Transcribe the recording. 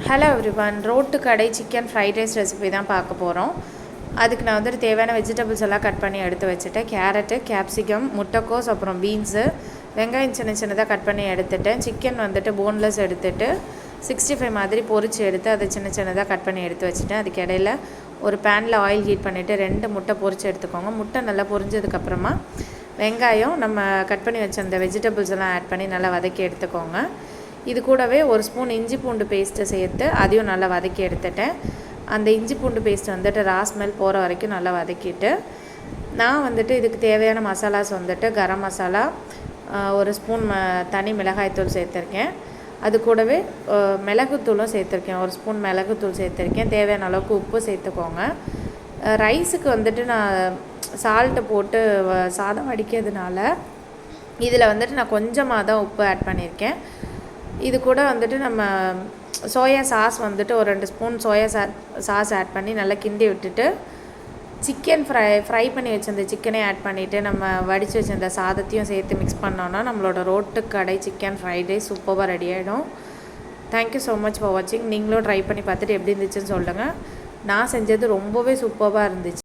Hello everyone, road கடை chicken fried rice recipe தான் பார்க்க போகிறோம். அதுக்கு நான் வந்துட்டு தேவையான வெஜிடபிள்ஸ் எல்லாம் கட் பண்ணி எடுத்து வச்சுட்டேன். கேரட்டு, கேப்சிகம், முட்டைக்கோஸ், அப்புறம் பீன்ஸு, வெங்காயம் சின்ன சின்னதாக கட் பண்ணி எடுத்துட்டேன். சிக்கன் வந்துட்டு போன்லெஸ் எடுத்துகிட்டு 65 மாதிரி பொரிச்சு எடுத்து அதை சின்ன சின்னதாக கட் பண்ணி எடுத்து வச்சுட்டேன். அதுக்கு இடையில ஒரு பேனில் ஆயில் ஹீட் பண்ணிவிட்டு 2 முட்டை பொரிச்சு எடுத்துக்கோங்க. முட்டை நல்லா பொரிஞ்சதுக்கப்புறமா வெங்காயம் நம்ம கட் பண்ணி வச்ச அந்த வெஜிடபிள்ஸ் எல்லாம் ஆட் பண்ணி நல்லா வதக்கி எடுத்துக்கோங்க. இது கூடவே ஒரு ஸ்பூன் இஞ்சி பூண்டு பேஸ்ட்டு சேர்த்து அதையும் நல்லா வதக்கி எடுத்துட்டேன். அந்த இஞ்சி பூண்டு பேஸ்ட் வந்துட்டு ஸ்மெல் போகிற வரைக்கும் நல்லா வதக்கிட்டு நான் வந்துட்டு இதுக்கு தேவையான மசாலாஸ் வந்துட்டு கரம் மசாலா, ஒரு ஸ்பூன் தனி மிளகாய்த்தூள் சேர்த்துருக்கேன். அது கூடவே மிளகுத்தூளும் சேர்த்துருக்கேன். ஒரு ஸ்பூன் மிளகுத்தூள் சேர்த்துருக்கேன். தேவையான அளவுக்கு உப்பு சேர்த்துக்கோங்க. ரைஸுக்கு வந்துட்டு நான் சால்ட்டை போட்டு சாதம் வடிக்கிறதுனால இதில் வந்துட்டு நான் கொஞ்சமாக தான் உப்பு ஆட் பண்ணியிருக்கேன். இது கூட வந்துட்டு நம்ம சோயா சாஸ் வந்துட்டு ஒரு 2 ஸ்பூன் சோயா சாஸ் ஆட் பண்ணி நல்லா கிண்டி விட்டுட்டு சிக்கன் ஃப்ரை பண்ணி வச்சிருந்த சிக்கனே ஆட் பண்ணிவிட்டு நம்ம வடித்து வச்சிருந்த சாதத்தையும் சேர்த்து மிக்ஸ் பண்ணோன்னா நம்மளோட ரோட்டு கடை சிக்கன் ஃப்ரைட் ரைஸ் சூப்பராக ரெடி ஆகிடும். தேங்க்யூ ஸோ மச் ஃபார் வாட்சிங். நீங்களும் ட்ரை பண்ணி பார்த்துட்டு எப்படி இருந்துச்சுன்னு சொல்லுங்கள். நான் செஞ்சது ரொம்பவே சூப்பராக இருந்துச்சு.